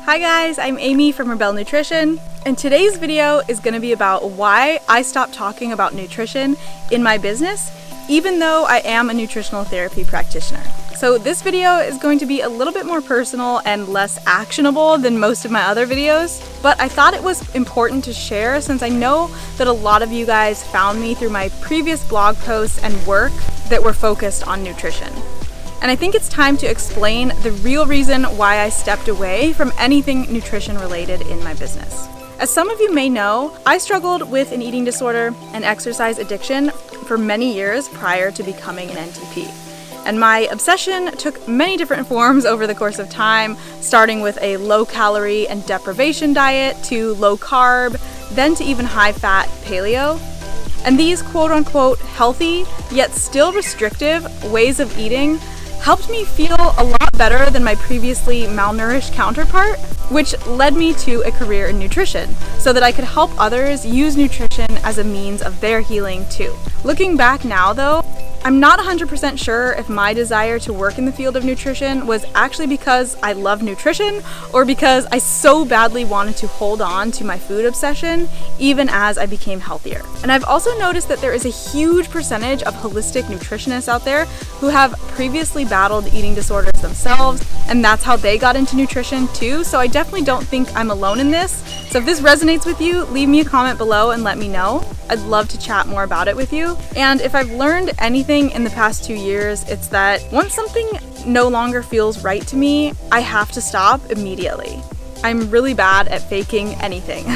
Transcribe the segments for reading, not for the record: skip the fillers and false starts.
Hi guys, I'm Amy from Rebel Nutrition, and today's video is going to be about why I stopped talking about nutrition in my business, even though I am a nutritional therapy practitioner. So this video is going to be a little bit more personal and less actionable than most of my other videos, but I thought it was important to share since I know that a lot of you guys found me through my previous blog posts and work that were focused on nutrition. And I think it's time to explain the real reason why I stepped away from anything nutrition related in my business. As some of you may know, I struggled with an eating disorder and exercise addiction for many years prior to becoming an NTP. And my obsession took many different forms over the course of time, starting with a low-calorie and deprivation diet to low-carb, then to even high-fat paleo. And these quote-unquote healthy, yet still restrictive ways of eating helped me feel a lot better than my previously malnourished counterpart, which led me to a career in nutrition so that I could help others use nutrition as a means of their healing too. Looking back now though, I'm not 100% sure if my desire to work in the field of nutrition was actually because I love nutrition or because I so badly wanted to hold on to my food obsession even as I became healthier. And I've also noticed that there is a huge percentage of holistic nutritionists out there who have previously battled eating disorders themselves, and that's how they got into nutrition too. So I definitely don't think I'm alone in this. So if this resonates with you, leave me a comment below and let me know. I'd love to chat more about it with you. And if I've learned anything in the past 2 years, it's that once something no longer feels right to me, I have to stop immediately. I'm really bad at faking anything.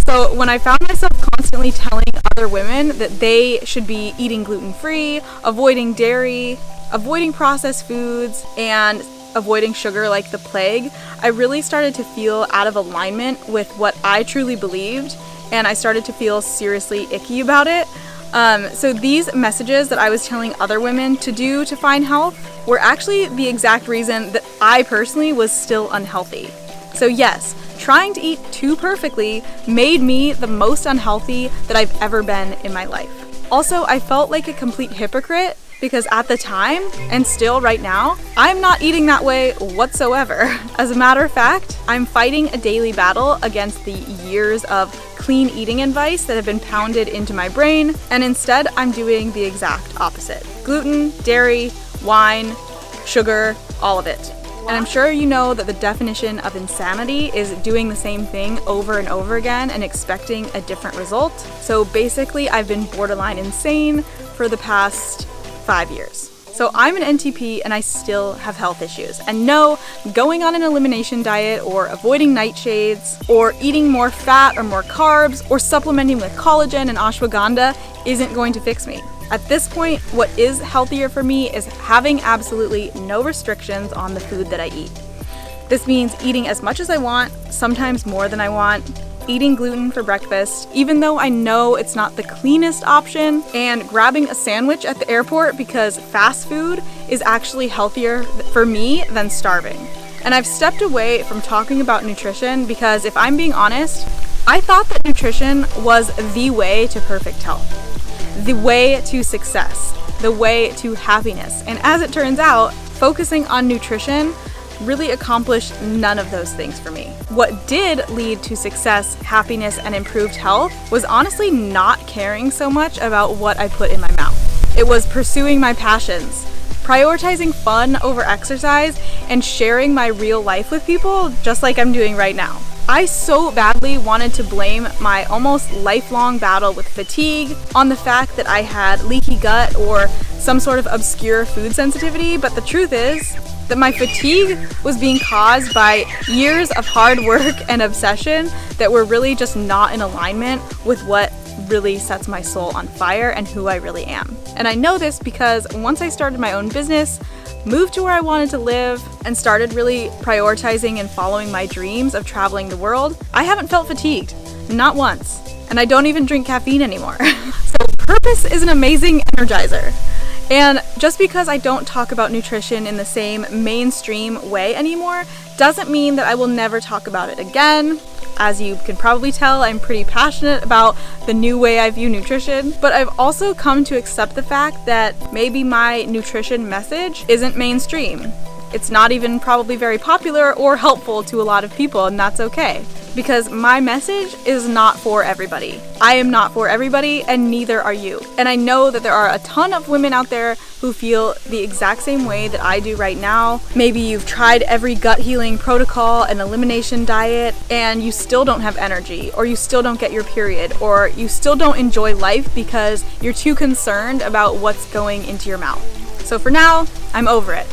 So when I found myself constantly telling other women that they should be eating gluten-free, avoiding dairy, avoiding processed foods, and avoiding sugar like the plague, I really started to feel out of alignment with what I truly believed, and I started to feel seriously icky about it. So these messages that I was telling other women to do to find health were actually the exact reason that I personally was still unhealthy. So yes, trying to eat too perfectly made me the most unhealthy that I've ever been in my life. Also, I felt like a complete hypocrite because at the time, and still right now, I'm not eating that way whatsoever. As a matter of fact, I'm fighting a daily battle against the years of clean eating advice that have been pounded into my brain, and instead I'm doing the exact opposite. Gluten, dairy, wine, sugar, all of it. And I'm sure you know that the definition of insanity is doing the same thing over and over again and expecting a different result. So basically, I've been borderline insane for the past 5 years. So I'm an NTP and I still have health issues. And no, going on an elimination diet or avoiding nightshades or eating more fat or more carbs or supplementing with collagen and ashwagandha isn't going to fix me. At this point, what is healthier for me is having absolutely no restrictions on the food that I eat. This means eating as much as I want, sometimes more than I want, eating gluten for breakfast, even though I know it's not the cleanest option, and grabbing a sandwich at the airport because fast food is actually healthier for me than starving. And I've stepped away from talking about nutrition because if I'm being honest, I thought that nutrition was the way to perfect health, the way to success, the way to happiness. And as it turns out, focusing on nutrition really accomplished none of those things for me. What did lead to success, happiness, and improved health was honestly not caring so much about what I put in my mouth. It was pursuing my passions, prioritizing fun over exercise, and sharing my real life with people just like I'm doing right now. I so badly wanted to blame my almost lifelong battle with fatigue on the fact that I had leaky gut or some sort of obscure food sensitivity, but the truth is that my fatigue was being caused by years of hard work and obsession that were really just not in alignment with what really sets my soul on fire and who I really am. And I know this because once I started my own business, moved to where I wanted to live, and started really prioritizing and following my dreams of traveling the world, I haven't felt fatigued, not once. And I don't even drink caffeine anymore. So purpose is an amazing energizer. And just because I don't talk about nutrition in the same mainstream way anymore doesn't mean that I will never talk about it again. As you can probably tell, I'm pretty passionate about the new way I view nutrition, but I've also come to accept the fact that maybe my nutrition message isn't mainstream. It's not even probably very popular or helpful to a lot of people, and that's okay. Because my message is not for everybody. I am not for everybody, and neither are you. And I know that there are a ton of women out there who feel the exact same way that I do right now. Maybe you've tried every gut healing protocol and elimination diet, and you still don't have energy, or you still don't get your period, or you still don't enjoy life because you're too concerned about what's going into your mouth. So for now, I'm over it.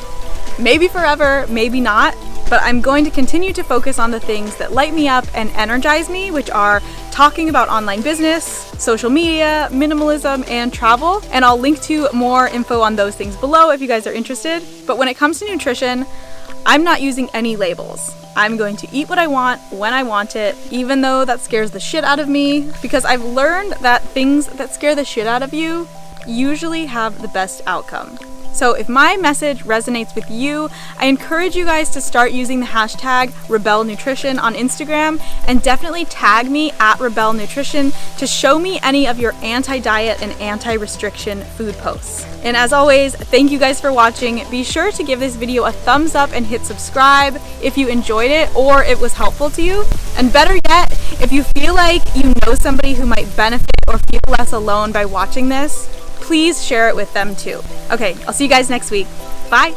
Maybe forever, maybe not. But I'm going to continue to focus on the things that light me up and energize me, which are talking about online business, social media, minimalism, and travel. And I'll link to more info on those things below if you guys are interested. But when it comes to nutrition, I'm not using any labels. I'm going to eat what I want when I want it, even though that scares the shit out of me, because I've learned that things that scare the shit out of you usually have the best outcome. So if my message resonates with you, I encourage you guys to start using the hashtag #RebelNutrition on Instagram, and definitely tag me at @RebelNutrition to show me any of your anti-diet and anti-restriction food posts. And as always, thank you guys for watching. Be sure to give this video a thumbs up and hit subscribe if you enjoyed it or it was helpful to you. And better yet, if you feel like you know somebody who might benefit or feel less alone by watching this, please share it with them too. Okay, I'll see you guys next week. Bye.